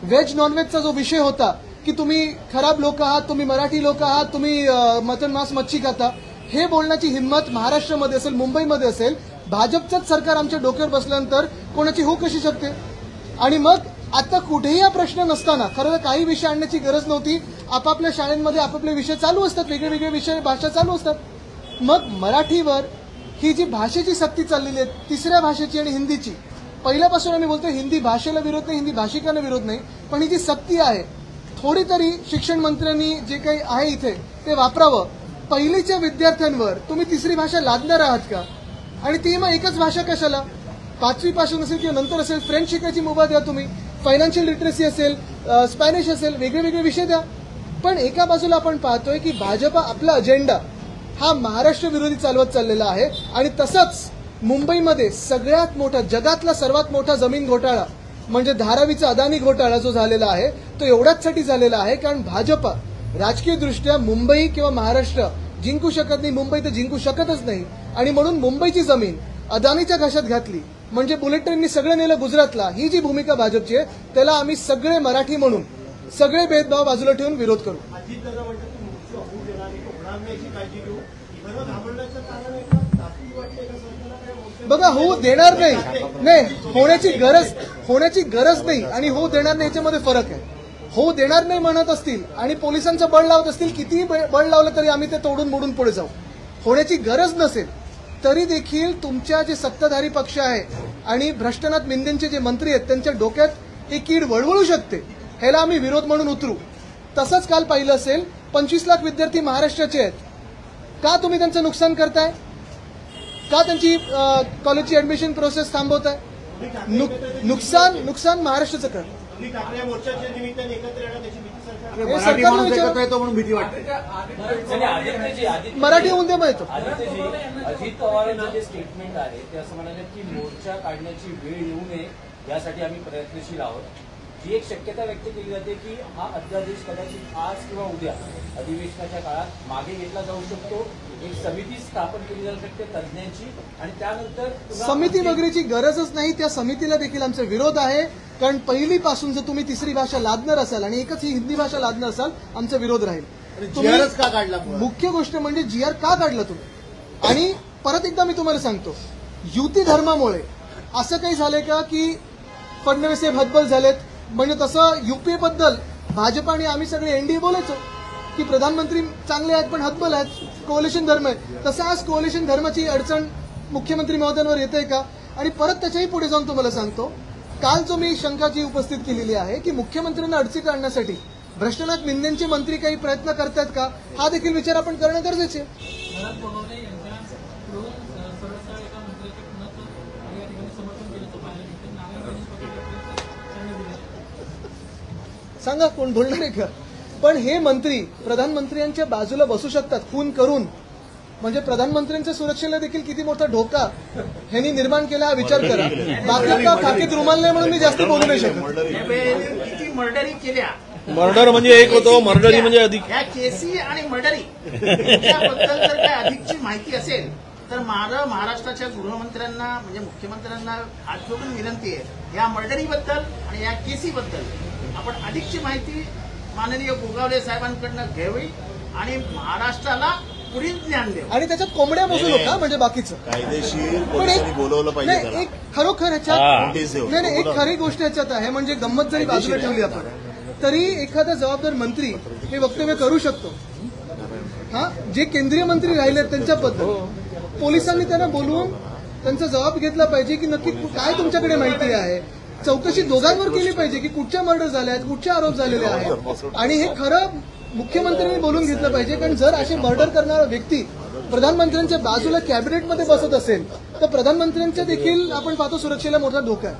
व्हेज नॉनव्हेजचा जो विषय होता की तुम्ही खराब लोक आहात, तुम्ही मराठी लोक आहात, तुम्ही मटन मांस मच्छी खाता, हे बोलण्याची हिंमत महाराष्ट्रामध्ये असेल, मुंबईमध्ये असेल, भाजपचंच सरकार आमच्या डोक्यावर बसल्यानंतर कोणाची होऊ कशी शकते? आणि मग आता कुठेही हा प्रश्न नसताना, खरं तर काही विषय आणण्याची गरज नव्हती, आपापल्या शाळांमध्ये आपापले विषय चालू असतात, वेगळे विषय भाषा चालू असतात. मग मराठीवर ही जी भाषेची सक्ती चाललेली आहे, तिसऱ्या भाषेची आणि हिंदीची, पहिल्यापासून आम्ही बोलतोय हिंदी भाषेला विरोध नाही, हिंदी भाषिकांना विरोध नाही, पण ही जी सक्ती आहे, थोडी तरी शिक्षण मंत्र्यांनी जे काही आहे इथे ते वापरावं. पहिलीच्या विद्यार्थ्यांवर तुम्ही तिसरी भाषा लादणार आहात का? आणि ती मग एकच भाषा कशाला? 5वी पासून असेल किंवा नंतर असेल, फ्रेंच शिकायची मुभा द्या तुम्ही, फायनान्शियल लिटरसी असेल, स्पॅनिश असेल, वेगळे विषय द्या. पण एका बाजूला आपण पाहतोय की भाजप आपला अजेंडा हा महाराष्ट्र विरोधी चालवत चाललेला आहे. आणि तसंच मुंबईमध्ये सगळ्यात मोठा, जगातला सर्वात मोठा जमीन घोटाळा म्हणजे धारावीचा अदानी घोटाळा जो झालेला आहे, तो एवढ्याचसाठी झालेला आहे कारण भाजप राजकीयदृष्ट्या मुंबई किंवा महाराष्ट्र जिंकू शकत नाही, मुंबई तर जिंकू शकतच नाही. आणि म्हणून मुंबईची जमीन अदानीच्या घशात घातली म्हणजे बुलेट ट्रेननी सगळं नेलं गुजरातला. ही जी भूमिका भाजपची आहे, त्याला आम्ही सगळे मराठी म्हणून सगळे भेदभाव बाजूला ठेवून विरोध करू. बघा, होऊ देणार नाही, होण्याची गरज नाही आणि होऊ देणार नाही याच्यामध्ये फरक आहे. होऊ देणार नाही म्हणत असतील आणि पोलिसांचं बळ लावत असतील, कितीही बळ लावलं तरी आम्ही ते तोडून मोडून पुढे जाऊ. होण्याची गरज नसेल तरी देखील तुमच्या जे सत्ताधारी पक्ष आहे आणि भ्रष्टनाथ मिंदेंचे जे मंत्री आहेत त्यांच्या डोक्यात ही कीड वळवळू शकते, ह्याला आम्ही विरोध म्हणून उतरू. तसंच काल पाहिलं असेल, 25 लाख विद्यार्थी महाराष्ट्राचे आहेत, का तुम्ही त्यांचं नुकसान करताय? का त्यांची कॉलेजची ऍडमिशन प्रोसेस थांबवताय? नुकसान महाराष्ट्राचं कर. मराठी होऊन दे मग येतो.
अजित पवारांचं जे स्टेटमेंट आहे ते असं म्हणाले की मोर्चा काढण्याची वेळ येऊ नये यासाठी आम्ही प्रयत्नशील आहोत. जी एक शक्यता व्यक्त केली जाते की हा अध्यादेश कदाचित आज किंवा उद्या अधिवेशनाच्या काळात मागे घेतला जाऊ शकतो, एक समिती स्थापन केली जाऊ शकते तज्ज्ञांची, आणि त्यानंतर
समिती वगैरेची गरजच नाही. त्या समितीला देखील आमचा विरोध आहे, कारण पहिलीपासून जर तुम्ही तिसरी भाषा लादणार असाल आणि एकच ही हिंदी भाषा लादणार असाल, आमचा विरोध राहील.
का काढला?
मुख्य गोष्ट म्हणजे GR का काढला तुम्ही? आणि परत एकदा मी तुम्हाला सांगतो, युती धर्मामुळे असं काही झालंय का की फडणवीस हे हतबल झालेत? म्हणजे तसं युपीए बद्दल भाजप आणि आम्ही सगळे NDA बोलायचो की प्रधानमंत्री चांगले आहेत पण हतबल आहेत, कोअलिशन धर्म आहे. तसं आज कोअलिशन धर्माची अडचण मुख्यमंत्री महोदयांवर येते का? आणि परत त्याच्याही पुढे जाऊन तुम्हाला सांगतो, काल जो मी शंका जी उपस्थित केलेली आहे की मुख्यमंत्र्यांना अडचणीत आणण्यासाठी भ्रष्टनाथ मिंदेंचे मंत्री काही प्रयत्न करतात का, हा देखील विचार आपण करणं गरजेचे आहे. सांगा कोण बोलणार आहे का? पण हे मंत्री प्रधानमंत्र्यांच्या बाजूला बसू शकतात खून करून, म्हणजे प्रधानमंत्र्यांच्या सुरक्षेला देखील किती मोठा धोका ह्यांनी निर्माण केला हा विचार करा. बाकी का खाकीत रुमाल नाही म्हणून मी जास्त बोलू नाही शकत.
किती मर्डरी केल्या,
मर्डर म्हणजे एक होतो, मर्डरी म्हणजे अधिक.
या केसी आणि मर्डरी याबद्दल जर काय अधिकची माहिती असेल तर माझं महाराष्ट्राच्या गृहमंत्र्यांना म्हणजे मुख्यमंत्र्यांना हात जोडून विनंती आहे, या मर्डरीबद्दल आणि या केसीबद्दल आपण अधिकची माहिती माननीय गोगावले साहेबांकडनं घ्यावी आणि महाराष्ट्राला पुढील ज्ञान द्यावं.
आणि त्याच्यात कोंबड्या बसू नका म्हणजे बाकीचं
कायदेशीर पोलिसांनी बोलवलं पाहिजे.
एक खरोखर ह्याच्यात नाही एक खरी गोष्ट ह्याच्यात आहे, म्हणजे गंमत जरी बाजूला ठेवली आपण तरी एखादा जबाबदार मंत्री हे वक्तव्य करू शकतो. हा, जे केंद्रीय मंत्री राहिले त्यांच्याबद्दल पोलिसांनी त्यांना बोलवून त्यांचा जबाब घेतला पाहिजे की नक्की काय तुमच्याकडे माहिती आहे. चौकशी दोघांवर केली पाहिजे की कुठच्या मर्डर झाल्या आहेत, कुठचे आरोप झालेले आहेत, आणि हे खरं मुख्यमंत्र्यांनी बोलून घेतलं पाहिजे. कारण जर असे मर्डर करणारा व्यक्ती प्रधानमंत्र्यांच्या बाजूला कॅबिनेटमध्ये बसत असेल तर प्रधानमंत्र्यांच्या देखील आपण पाहतो सुरक्षेला मोठा धोका आहे.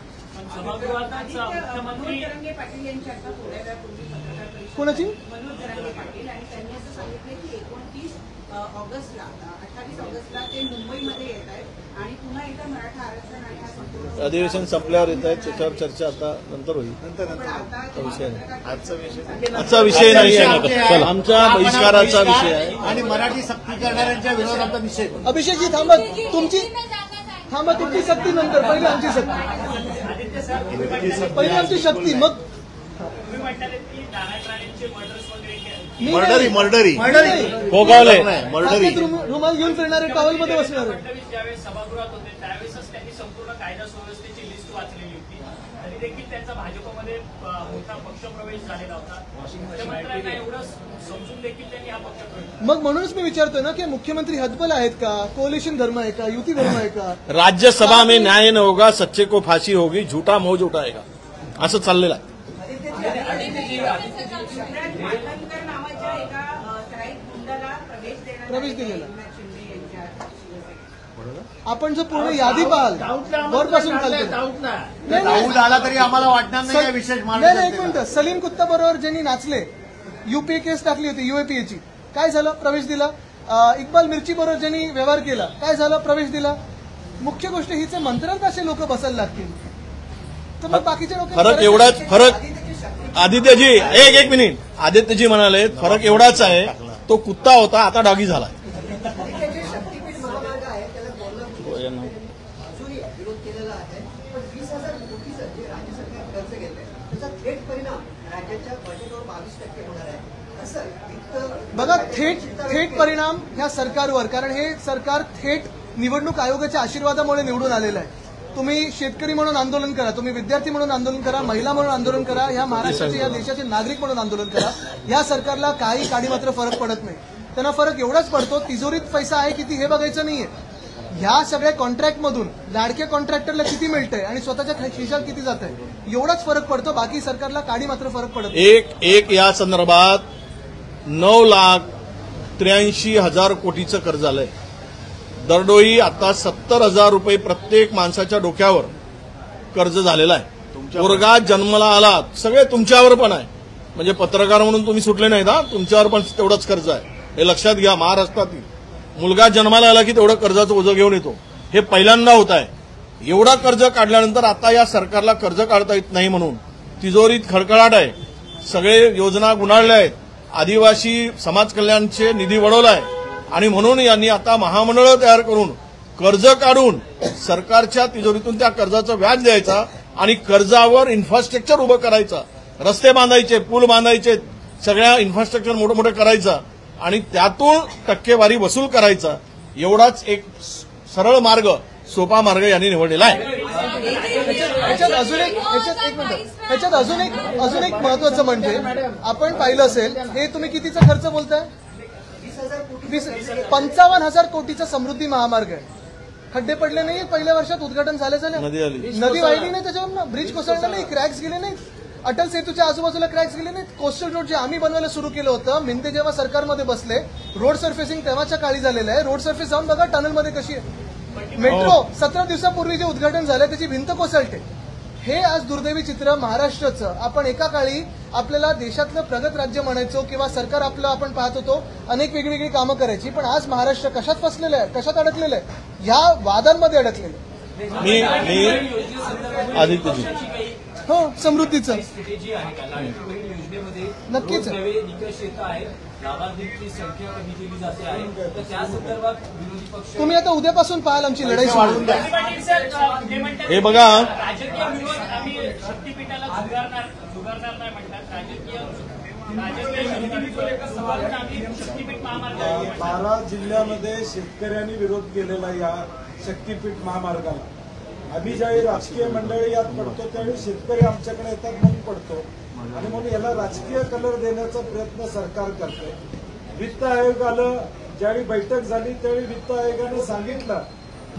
सभागृहातच मुख्यमंत्री
पाटील यांची आता थोड्या वेळापूर्वी पत्रकार परिषद
कोणाची
मनोज जरांगे पाटील आणि त्यांनी असं सांगितलं की 29 ऑगस्टला 28 ऑगस्टला ते मुंबईमध्ये येत आहेत आणि पुन्हा एकदा मराठा आरक्षण आणि हा संपूर्ण
अधिवेशन संपल्यावर येत आहेत, त्याच्यावर चर्चा आता नंतर होईल. आजचा विषय नाही आहे, आमचा बहिष्काराचा विषय आहे
आणि मराठी सक्ती करणाऱ्यांच्या विरोधात विषय.
अभिषेकजी थांबा, तुमची सक्ती नंतर, पहिले आमची सक्ती, पहिले आमची शक्ती, मग
मर्डरी
रुमाल घेऊन फिरणारे टॉवेलमध्ये बसणार.
ज्यावेळेस सभागृहात होते त्यावेळेसच त्यांनी संपूर्ण कायदा सुव्यवस्थेची लिस्ट वाचलेली होती, तरी देखील त्यांचा भाजपमध्ये मोठा पक्षप्रवेश झालेला होता. मुख्यमंत्र्यांना एवढं समजून देखील त्यांनी हा पक्षप्रवेश.
मग म्हणूनच मी विचारतोय ना की मुख्यमंत्री हतबल आहेत का, कोलिशन धर्म आहे का, युती धर्म आहे का?
राज्यसभा में न्याय न होगा, सच्चे को फांसी होगी, झूठा मौज उठाएगा, असं चाललेलं आहे.
प्रवेश दिलेला आपण जर पूर्ण यादी पाहाल वरपासून
डाऊट आला तरी आम्हाला वाटणार नाही विशेष
नाही. एक मिनिट, सलीम कुत्ता बरोबर ज्यांनी नाचले, यूपीए केस टाकली होती यूएपीएची, काय झालं? प्रवेश दिला. इक्बाल मिर्ची बरोबर ज्यांनी व्यवहार केला, काय झालं? प्रवेश दिला. मुख्य गोष्ट हीच मंत्र्यात असे लोक बसायला लागतील, तर मग बाकीचे लोक
फरक एवढाच. फरक आदित्यजी एक मिनिट, आदित्यजी म्हणाले फरक एवढाच आहे, तो कुत्ता होता आता डॉगी झाला.
बघा, थेट परिणाम ह्या सरकारवर, कारण हे सरकार थेट निवडणूक आयोगाच्या आशीर्वादामुळे निवडून आलेलं आहे. तुम्ही शेतकरी म्हणून आंदोलन करा, तुम्ही विद्यार्थी म्हणून आंदोलन करा, महिला म्हणून आंदोलन करा, या महाराष्ट्राचे या देशाचे नागरिक म्हणून आंदोलन करा, या सरकारला काही काडी मात्र फरक पडत नाही. त्यांना फरक एवढाच पडतो, तिजोरीत पैसा आहे किती हे बघायचं नाहीये. ह्या सगळ्या कॉन्ट्रॅक्टमधून लाडक्या कॉन्ट्रॅक्टरला किती मिळतंय आणि स्वतःच्या खिशात किती जात आहे, एवढाच फरक पडतो. बाकी सरकारला काडी मात्र फरक पडत नाही.
या संदर्भात 9,83,000 कोटीचं कर्ज आलंय. दरडोई आता 70,000 रुपये प्रत्येक माणसाच्या डोक्यावर कर्ज झालेलं आहे. मुलगा जन्माला आला, सगळे तुमच्यावर पण आहे, म्हणजे पत्रकार म्हणून तुम्ही सुटले नाहीत हा, तुमच्यावर पण तेवढंच कर्ज आहे, हे लक्षात घ्या. महाराष्ट्रातील मुलगा जन्माला आला की तेवढं कर्जाचं ओझं घेऊन येतो, हे पहिल्यांदा होत आहे. एवढा कर्ज काढल्यानंतर आता या सरकारला कर्ज काढता येत नाही म्हणून तिजोरीत खडखडाट आहे. सगळे योजना गुंडाळल्या आहेत, आदिवासी समाज कल्याणचे निधी वळवलाय आणि म्हणून यांनी आता महामंडळ तयार करून कर्ज काढून सरकारच्या तिजोरीतून त्या कर्जाचं व्याज द्यायचा आणि कर्जावर इन्फ्रास्ट्रक्चर उभं करायचं, रस्ते बांधायचे, पूल बांधायचे, सगळ्या इन्फ्रास्ट्रक्चर मोठं मोठं करायचं आणि त्यातून टक्केवारी वसूल करायचा. एवढाच एक सरळ मार्ग, सोपा मार्ग यांनी निवडलेला आहे.
ह्याच्यात अजून एक महत्वाचं म्हणजे आपण पाहिलं असेल, हे तुम्ही कितीचा खर्च बोलताय? 55,000 कोटीचा समृद्धी महामार्ग आहे. खड्डे पडले नाही पहिल्या वर्षात, उद्घाटन नदी वाहिली नाही, त्याच्यावर ब्रिज कोसळला नाही, क्रॅक्स गेले नाहीत, अटल सेतूच्या आजूबाजूला क्रॅक्स गेले नाहीत. कोस्टल रोड जे आम्ही बनवायला सुरू केलं होतं, मिंदे जेव्हा सरकारमध्ये बसले, रोड सर्फेसिंग तेव्हाच्या काळी झालेलं आहे. रोड सर्फेस जाऊन बघा टनलमध्ये कशी आहे. मेट्रो 17 दिवसापूर्वी जे उद्घाटन झालं त्याची भिंत कोसळते. हे आज दुर्दैवी चित्र महाराष्ट्राचं. आपण एका काळी आपल्याला देशातलं प्रगत राज्य म्हणायचो किंवा सरकार आपलं आपण पाहत होतो, अनेक वेगवेगळी कामं करायची, पण आज महाराष्ट्र कशात फसलेलं आहे, कशात अडकलेलं आहे? ह्या वादांमध्ये अडकलेलं आहे.
आदित्यजी
हो, समृद्धीचं नक्कीच तुम्ही आता उद्यापासून पाहाल आमची लढाई सोडून द्या.
हे बघा,
बारा जिल्ह्यामध्ये शेतकऱ्यांनी विरोध केलेला या शक्तीपीठ महामार्गाला. आम्ही ज्यावेळी राजकीय मंडळी यात पडतो त्यावेळी शेतकरी आमच्याकडे येतात म्हणून पडतो आणि म्हणून याला राजकीय कलर देण्याचा प्रयत्न सरकार करते. वित्त आयोग आलं, ज्यावेळी बैठक झाली त्यावेळी वित्त आयोगाने सांगितलं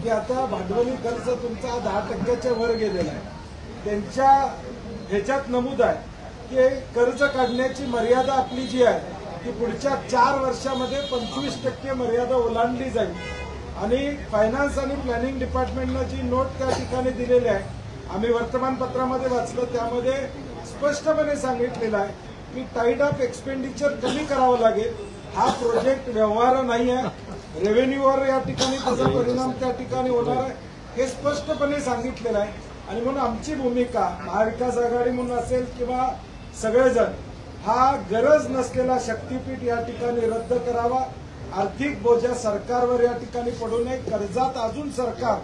की आता भांडवली खर्च तुमचा 10% वर गेलेला आहे. त्यांच्या ह्याच्यात नमूद आहे की कर्ज काढण्याची मर्यादा आपली जी आहे ती पुढच्या 4 वर्षामध्ये 25% मर्यादा ओलांडली जाईल आणि फायनान्स आणि प्लॅनिंग डिपार्टमेंटनं जी नोट त्या ठिकाणी दिलेली आहे आम्ही वर्तमानपत्रामध्ये वाचलं, त्यामध्ये स्पष्टपणे सांगितलेलं आहे की टाईड अप एक्सपेंडिचर कमी करावं लागेल. हा प्रोजेक्ट व्यवहार नाही आहे, रेव्हेन्यूवर या ठिकाणी त्याचा परिणाम त्या ठिकाणी होणार आहे हे स्पष्टपणे सांगितलेलं आहे. आणि म्हणून आमची भूमिका महाविकास आघाडी म्हणून असेल किंवा सगळेजण, हा गरज नसलेला शक्तीपीठ या ठिकाणी रद्द करावा. आर्थिक बोजा सरकारवर या ठिकाणी पडू नये. कर्जात अजून सरकार,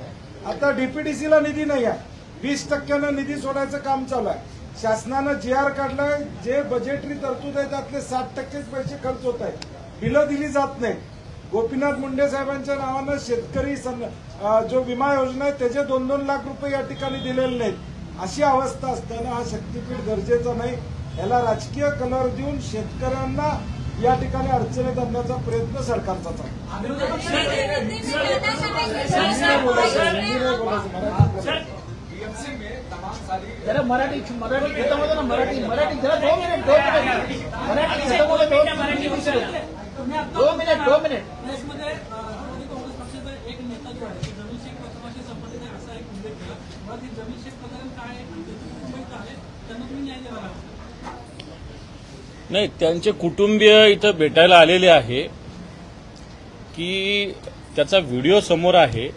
आता डीपीडीसीला निधी नाही आहे, 20% निधी सोडायचं काम चालू आहे. शासनानं GR काढलाय, जे बजेटरी तरतूद आहे त्यातले 60% पैसे खर्च होत आहेत, बिलं दिली जात नाहीत. गोपीनाथ मुंडे साहेबांच्या नावानं शेतकरी जो विमा योजना आहे त्याचे 2-2 लाख रुपये या ठिकाणी दिलेले नाहीत. अशी अवस्था असताना हा शक्तीपीठ गरजेचा नाही. याला राजकीय कलर देऊन शेतकऱ्यांना या ठिकाणी अडचणीत आणण्याचा प्रयत्न सरकारचा चालू.
जरा मराठी घेतामध्ये ना मराठी जरा 2 मिनिट मराठी घेतामध्ये 2 मिनिट.
देशमध्ये काँग्रेस पक्षाचा एक नेता जो आहे जमीन शेख प्रकरणाशी संबंधित आहे असा एक उल्लेख केला. मला ती जमीन शेख प्रकरण काय मुंबईत आहे त्यांना तुम्ही न्याय देणार आहात?
नाही, त्यांचे कुटुंबीय इथं भेटायला आलेले आहे की त्याचा व्हिडिओ समोर आहे,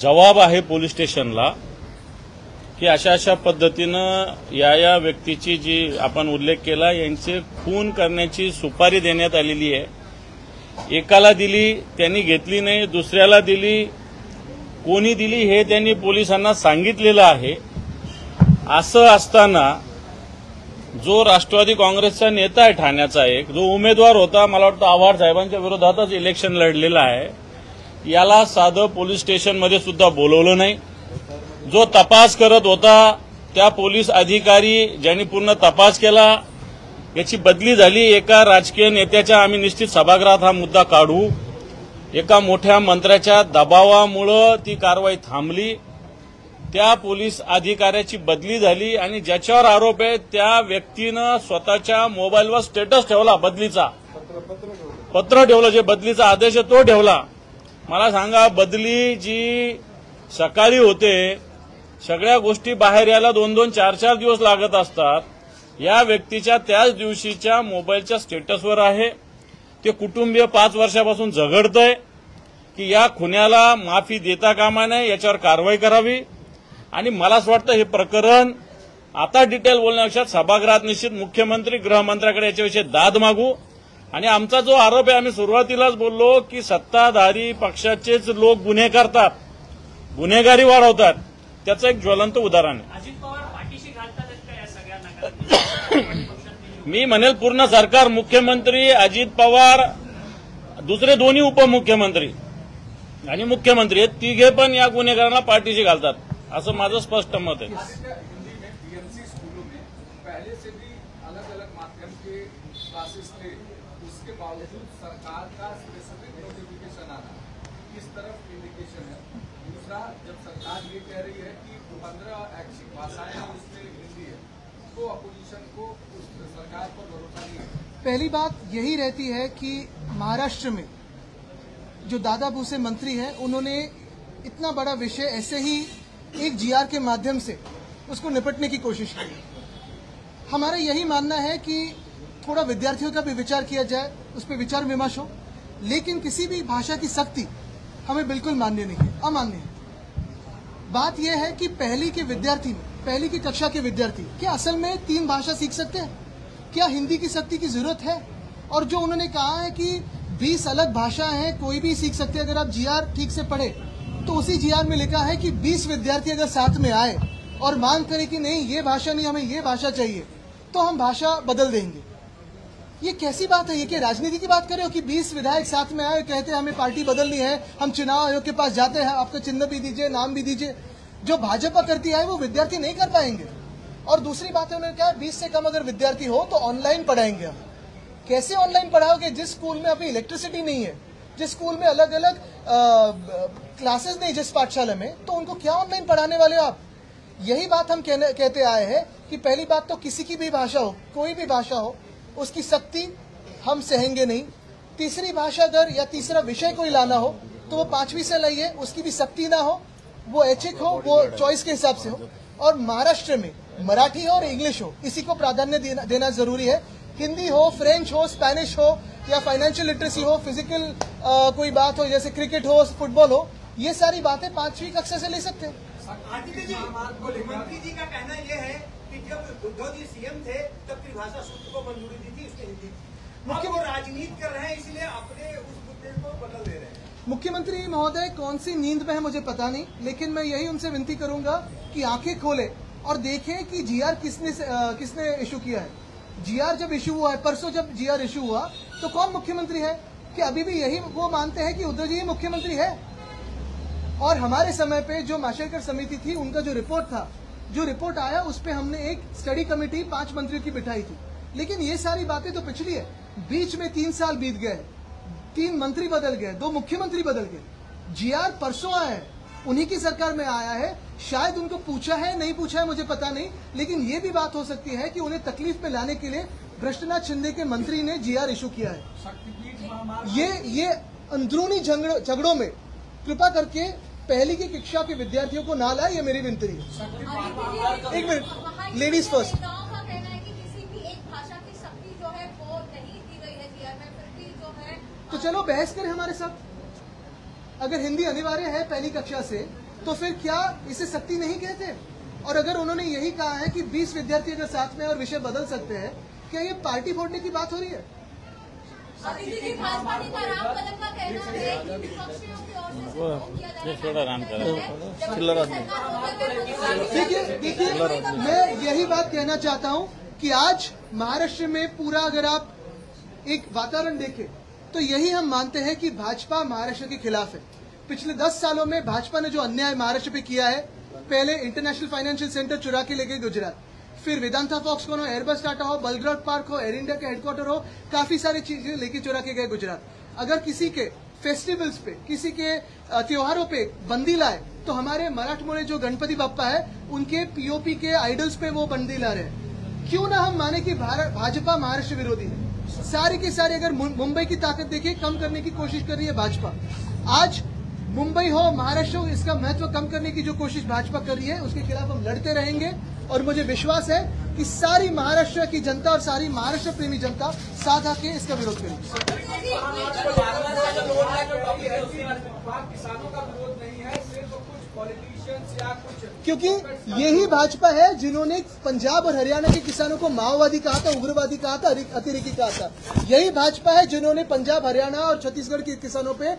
जबाब आहे पोलीस स्टेशनला की अशा पद्धतीनं या व्यक्तीची जी आपण उल्लेख केला यांचे खून करण्याची सुपारी देण्यात आलेली आहे. एकाला दिली, त्यांनी घेतली नाही, दुसऱ्याला दिली, कोणी दिली हे त्यांनी पोलिसांना सांगितलेलं आहे. असं असताना जो राष्ट्रवादी काँग्रेसचा नेता आहे ठाण्याचा, एक जो उमेदवार होता, मला वाटतं आव्हाड साहेबांच्या विरोधातच इलेक्शन लढलेला आहे, याला साधं पोलीस स्टेशनमध्ये सुद्धा बोलवलं नाही. जो तपास करत होता त्या पोलीस अधिकारी ज्यांनी पूर्ण तपास केला याची बदली झाली. एका राजकीय नेत्याच्या, आम्ही निश्चित सभागृहात हा मुद्दा काढू, एका मोठ्या मंत्र्याच्या दबावामुळं ती कारवाई थांबली. त्या पोलीस अधिकाऱ्याची बदली झाली आणि ज्याच्यावर आरोप आहे त्या व्यक्तीनं स्वतःच्या मोबाईलवर स्टेटस ठेवला, बदलीचा पत्र ठेवलं, जे बदलीचा आदेश आहे तो ठेवला. मला सांगा, बदली जी सकाळी होते, सगळ्या गोष्टी बाहेर यायला 2-2, 4-4 दिवस लागत असतात. या व्यक्तीच्या त्याच दिवशीच्या मोबाईलच्या स्टेटसवर आहे. ते कुटुंबीय 5 वर्षापासून झगडतंय की या खुन्याला माफी देता कामा नये, याच्यावर कारवाई करावी. आणि मला असं वाटतं हे प्रकरण आता डिटेल बोलण्यापेक्षा सभागृहात निश्चित मुख्यमंत्री, गृहमंत्र्याकडे याच्याविषयी दाद मागू. आणि आमचा जो आरोप आहे, आम्ही सुरुवातीलाच बोललो की सत्ताधारी पक्षाचेच लोक गुन्हे करतात, गुन्हेगारी वाढवतात. त्याचं एक ज्वलंत उदाहरण आहे.
अजित पवार पाठीशी घालतात का या सगळ्या नकारात्मक?
मी म्हणेल पूर्ण सरकार, मुख्यमंत्री, अजित पवार, दुसरे दोन्ही उपमुख्यमंत्री आणि मुख्यमंत्री हे तिघे पण या गुन्हेगारांना पाठीशी घालतात, असं माझं स्पष्ट मत आहे.
बीएमसी स्कूलों में पहले से भी अलग अलग माध्यम के क्लासेस थे, उसके बावजूद सरकार का स्पेसिफिक नोटिफिकेशन आना किस तरफ इंडिकेशन है? दूसरा, जब सरकार ये कह रही है कि 15 ऐच्छिक भाषाएं उसमें हिंदी है, तो अपोजिशन को उस सरकार पर भरोसा नहीं है.
पहली बात यही रहती है कि महाराष्ट्र में जो दादा भूसे मंत्री हैं, उन्होंने इतना बड़ा विषय ऐसे ही एक GR के माध्यम से उसको निपटने की कोशिश की. हमारा यही मानना है कि थोड़ा विद्यार्थियों का भी विचार किया जाए, उस पर विचार विमर्श हो, लेकिन किसी भी भाषा की सख्ती हमें बिल्कुल मान्य नहीं है, अमान्य है. बात यह है कि पहली के विद्यार्थी, पहली की कक्षा के विद्यार्थी क्या असल में 3 भाषा सीख सकते हैं? क्या हिंदी की सख्ती की जरूरत है? और जो उन्होंने कहा है कि 20 अलग भाषा हैं, कोई भी सीख सकते हैं, अगर आप GR ठीक से पढ़े तो उसी GR में लिखा है कि 20 विद्यार्थी अगर साथ में आए और मांग करें कि नहीं ये भाषा नहीं, हमें ये भाषा चाहिए, तो हम भाषा बदल देंगे. ये कैसी बात है? ये क्या राजनीति की बात कर रहे हो कि 20 विधायक साथ में आए, कहते हैं हमें पार्टी बदलनी है, हम चुनाव आयोग के पास जाते हैं, आपका चिन्ह भी दीजिए, नाम भी दीजिए. जो भाजपा करती है वो विद्यार्थी नहीं कर पाएंगे. और दूसरी बात है, उन्होंने कहा 20 से कम अगर विद्यार्थी हो तो ऑनलाइन पढ़ाएंगे हम. कैसे ऑनलाइन पढ़ाओगे जिस स्कूल में अभी इलेक्ट्रिसिटी नहीं है, जिस स्कूल में अलग अलग क्लासेस नहीं, जिस पाठशाला में, तो उनको क्या ऑनलाइन पढ़ाने वाले हो आप? यही बात हम कहते आए हैं कि पहली बात तो किसी की भी भाषा हो, कोई भी भाषा हो, उसकी सख्ती हम सहेंगे नहीं. तीसरी भाषा अगर या तीसरा विषय कोई लाना हो तो वो 5वीं से लाइए, उसकी भी सख्ती ना हो. वो ऐच्छिक हो, वो चॉइस के हिसाब से हो, और महाराष्ट्र में मराठी हो और इंग्लिश हो, इसी को प्राधान्य देना जरूरी है। हिंदी हो, फ्रेंच हो, स्पेनिश हो, या फाइनेंशियल लिटरेसी हो, फिजिकल कोई बात हो जैसे क्रिकेट हो, फुटबॉल हो, ये सारी बातें 5वीं कक्षा से ले सकते हैं।
आदित्य जी, मुख्यमंत्री जी का कहना यह है कि जब उद्धव जी सीएम थे तब त्रिभाषा सूत्र को मंजूरी दी थी, उसने हिंदी मुख्य वो राजनीति कर रहे हैं, इसलिए अपने उस मुद्दे को बदल दे रहे हैं।
मुख्यमंत्री महोदय कौन सी नींद में है मुझे पता नहीं, लेकिन मैं यही उनसे विनती करूंगा कि आंखें खोले और देखें कि जीआर किसने इशू किया है। जीआर जब इशू हुआ है, परसों जब जीआर इशू हुआ, तो कौन मुख्यमंत्री है? कि अभी भी यही वो मानते हैं कि उद्धव जी मुख्यमंत्री है। और हमारे समय पे जो माशेलकर समिति थी, उनका जो रिपोर्ट था, जो रिपोर्ट आया, उस पे हमने एक स्टडी कमेटी 5 मंत्रियों की बिठाई थी। लेकिन ये सारी बातें तो पिछली है। बीच में 3 साल बीत गए, 3 मंत्री बदल गए, 2 मुख्यमंत्री बदल गए। जीआर परसों आया है, उन्हीं की सरकार में आया है। शायद उनको पूछा है, नहीं पूछा है, मुझे पता नहीं, लेकिन ये भी बात हो सकती है कि उन्हें तकलीफ में लाने के लिए भ्रष्टनाथ शिंदे के मंत्री ने जीआर इशू किया है। ये अंदरूनी झगड़ों में कृपा करके पहली की कक्षा के विद्यार्थियों को ना लाए, ये मेरी विनती है। एक मिनट, लेडीज फर्स्ट। तो चलो बहस करें हमारे साथ। अगर हिंदी अनिवार्य है पहली कक्षा से, तो फिर क्या इसे सख्ती नहीं कहते? और अगर उन्होंने यही कहा है कि 20 विद्यार्थी अगर साथ में और विषय बदल सकते हैं, क्या ये पार्टी फोड़ने की बात हो रही है? देखिए, मैं यही बात कहना चाहता हूं कि आज महाराष्ट्र में पूरा अगर आप एक वातावरण देखें, तो यही हम मानते हैं कि भाजपा महाराष्ट्र के खिलाफ है। पिछले 10 सालों में भाजपा ने जो अन्याय महाराष्ट्र पे किया है, पहले इंटरनेशनल फाइनेंशियल सेंटर चुरा के ले गए गुजरात, फिर वेदांता फॉक्सकॉन हो, एयरबस टाटा हो, बलग्राड पार्क हो, एयर इंडिया का हेडक्वार्टर हो, काफी सारी चीजें लेके चुरा के गए गुजरात। अगर किसी के फेस्टिवल्स पे, किसी के त्योहारों पे बंदी लाए, तो हमारे मराठमोड़े जो गणपति बप्पा है, उनके पीओपी के आइडल्स पे वो बंदी ला रहे हैं। क्यों ना हम माने कि भाजपा महाराष्ट्र विरोधी है। सारी की सारी अगर मुंबई की ताकत देखिए, कम करने की कोशिश कर रही है भाजपा। आज मुंबई हो, महाराष्ट्र हो, इसका महत्व कम करने की जो कोशिश भाजपा कर रही है, उसके खिलाफ हम लड़ते रहेंगे। और मुझे विश्वास है कि सारी महाराष्ट्र की जनता और सारी महाराष्ट्र प्रेमी जनता साथ आके इसका विरोध करेगी। क्योंकि यही भाजपा है जिन्होंने पंजाब और हरियाणा के किसानों को माओवादी कहा था, उग्रवादी कहा था, अतिरेकी कहा था। यही भाजपा है जिन्होंने पंजाब, हरियाणा और छत्तीसगढ़ के किसानों पे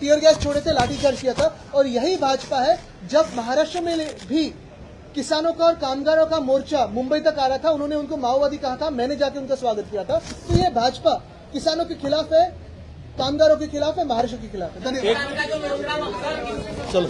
टीयर गैस छोड़े थे, लाठीचार्ज किया था। और यही भाजपा है जब महाराष्ट्र में भी किसानों का और कामगारों का मोर्चा मुंबई तक आ रहा था, उन्होंने उनको माओवादी कहा था, मैंने जाके उनका स्वागत किया था। तो ये भाजपा किसानों के खिलाफ है, कामगारों के खिलाफ है, महाराष्ट्र के खिलाफ है। धन्यवाद। चलो।